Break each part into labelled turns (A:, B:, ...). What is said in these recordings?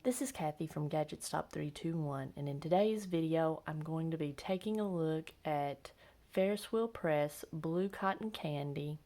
A: This is Kathy from Gadget Stop 321, and in today's video I'm going to be taking a look at Ferris Wheel Press Blue Cotton Candy.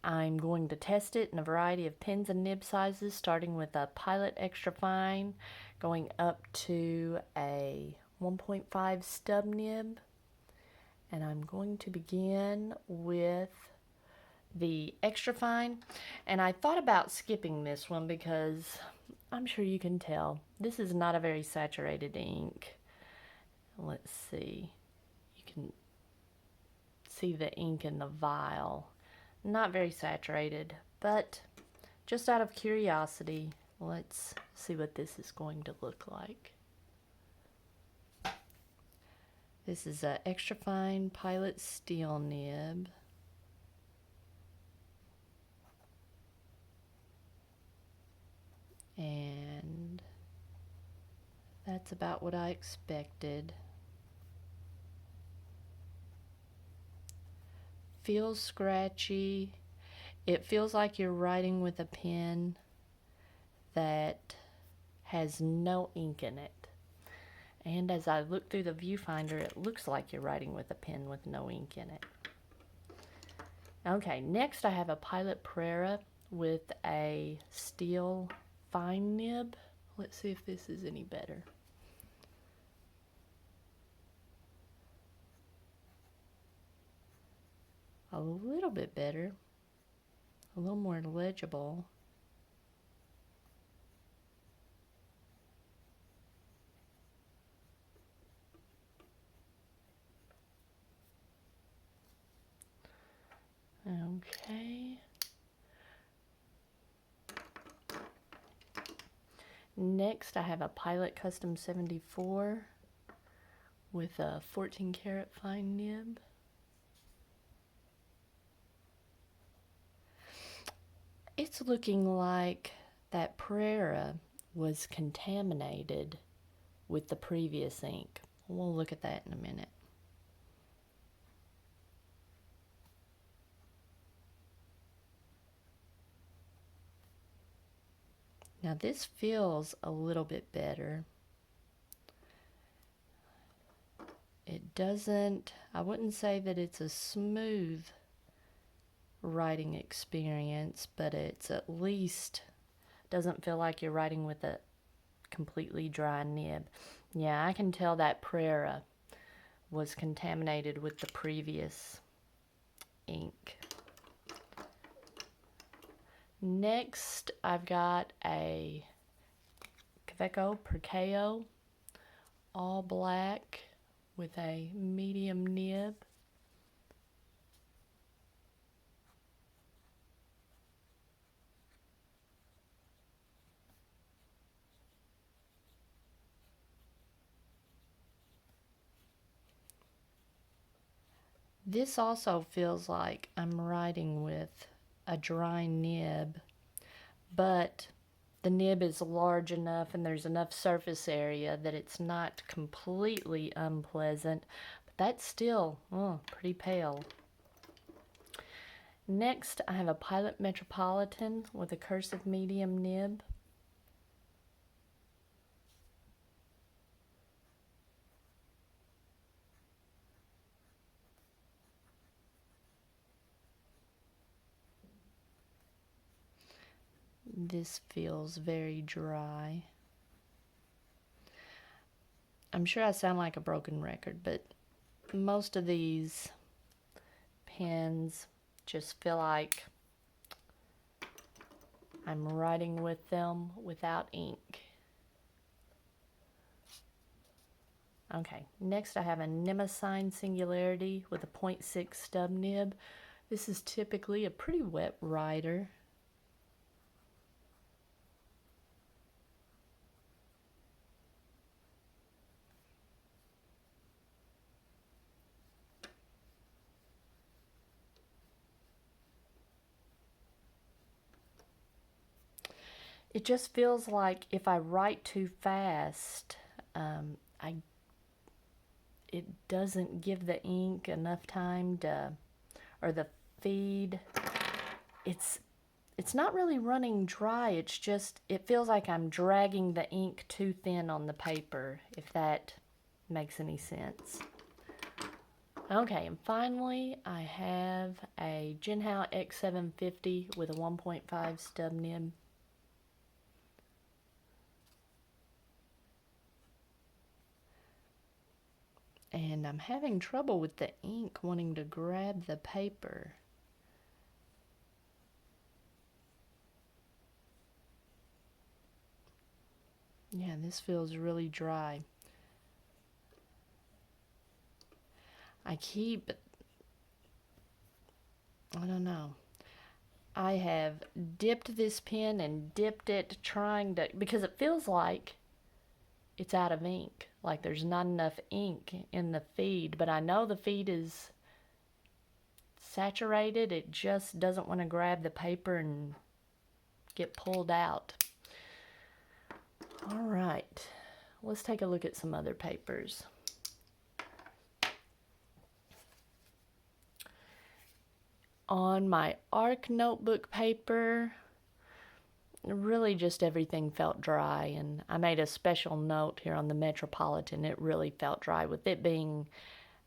A: I'm going to test it in a variety of pins and nib sizes, starting with a Pilot Extra Fine, going up to a 1.5 stub nib, and I'm going to begin with the Extra Fine. And I thought about skipping this one because I'm sure you can tell this is not a very saturated ink. Let's see, you can see the ink in the vial, not very saturated, but just out of curiosity, let's see what this is going to look like. This is an Extra Fine Pilot Steel nib. And that's about what I expected. Feels scratchy. It feels like you're writing with a pen that has no ink in it. And as I look through the viewfinder, it looks like you're writing with a pen with no ink in it. Okay, next I have a Pilot Pereira with a steel fine nib. Let's see if this is any better. A little bit better, a little more legible. Okay. Next, I have a Pilot Custom 74 with a 14 karat fine nib. It's looking like that Pereira was contaminated with the previous ink. We'll look at that in a minute. Now this feels a little bit better. It doesn't, I wouldn't say that it's a smooth writing experience, but it's at least doesn't feel like you're writing with a completely dry nib. Yeah, I can tell that Pereira was contaminated with the previous ink. Next, I've got a Kaweco Perkeo all black with a medium nib. This also feels like I'm writing with a dry nib, but the nib is large enough and there's enough surface area that it's not completely unpleasant, but that's still pretty pale. Next, I have a Pilot Metropolitan with a cursive medium nib. This feels very dry. I'm sure I sound like a broken record, but most of these pens just feel like I'm writing with them without ink. Okay, next I have a Nemesign Singularity with a 0.6 stub nib. This is typically a pretty wet writer. It just feels like if I write too fast, it doesn't give the ink enough time to, or the feed. It's it's not really running dry. It's just, it feels like I'm dragging the ink too thin on the paper, if that makes any sense. Okay, and finally, I have a Jinhao X750 with a 1.5 stub nib. And I'm having trouble with the ink wanting to grab the paper. Yeah, this feels really dry. I don't know. I have dipped this pen and dipped it trying to, because it feels like it's out of ink. Like there's not enough ink in the feed, but I know the feed is saturated. It just doesn't want to grab the paper and get pulled out. All right, let's take a look at some other papers. On my ARC notebook paper, really just everything felt dry, and I made a special note here on the Metropolitan. It really felt dry, with it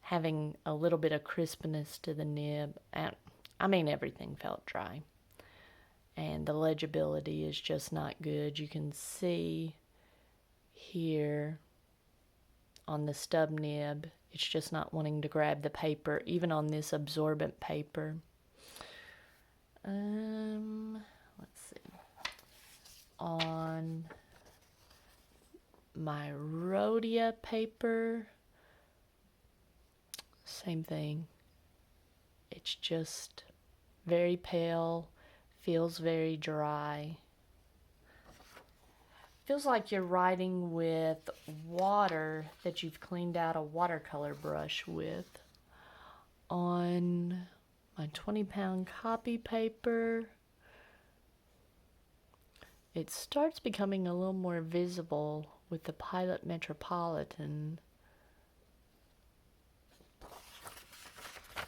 A: having a little bit of crispness to the nib. And I mean, everything felt dry. And the legibility is just not good. You can see here on the stub nib, it's just not wanting to grab the paper, even on this absorbent paper. Let's see. On my Rhodia paper, same thing. It's just very pale, feels very dry. Feels like you're writing with water that you've cleaned out a watercolor brush with. On my 20-pound copy paper, it starts becoming a little more visible with the Pilot Metropolitan.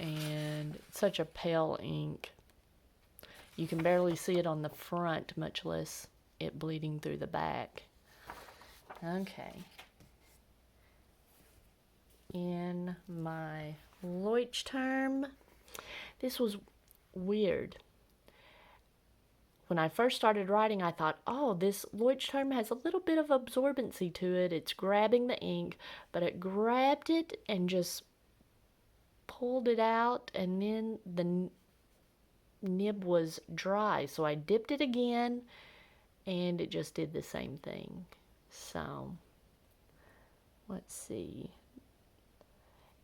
A: And it's such a pale ink. You can barely see it on the front, much less it bleeding through the back. Okay. In my Leuchtturm, this was weird. When I first started writing, I thought, oh, this Leuchtturm has a little bit of absorbency to it. It's grabbing the ink, but it grabbed it and just pulled it out, and then the nib was dry. So I dipped it again, and it just did the same thing. So, let's see.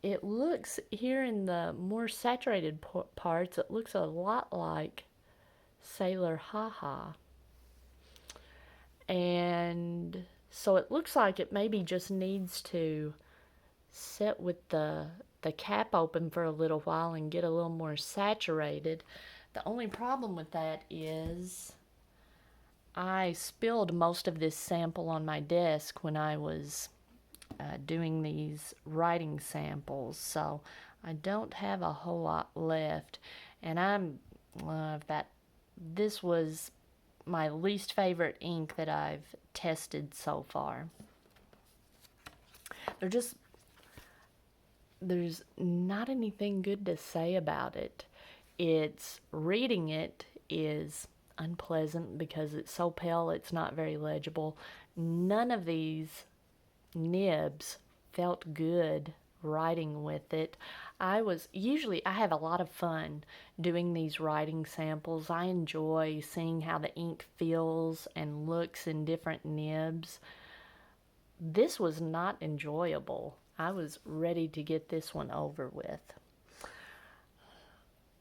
A: It looks, here in the more saturated parts, it looks a lot like Sailor Haha. And so it looks like it maybe just needs to sit with the cap open for a little while and get a little more saturated. The only problem with that is I spilled most of this sample on my desk when I was doing these writing samples, so I don't have a whole lot left. And this was my least favorite ink that I've tested so far. There's not anything good to say about it. Reading it is unpleasant because it's so pale, it's not very legible. None of these nibs felt good writing with it. I have a lot of fun doing these writing samples. I enjoy seeing how the ink feels and looks in different nibs. This was not enjoyable. I was ready to get this one over with.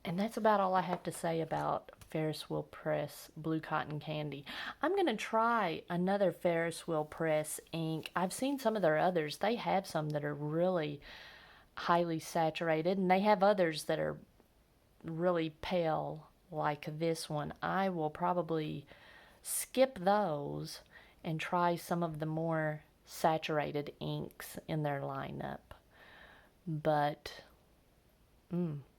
A: And that's about all I have to say about Ferris Wheel Press Blue Cotton Candy. I'm going to try another Ferris Wheel Press ink. I've seen some of their others. They have some that are really highly saturated, and they have others that are really pale like this one. I will probably skip those and try some of the more saturated inks in their lineup. But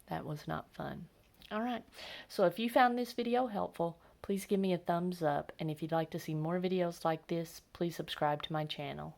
A: that was not fun. All right, so if you found this video helpful, Please give me a thumbs up, and if you'd like to see more videos like this, please subscribe to my channel.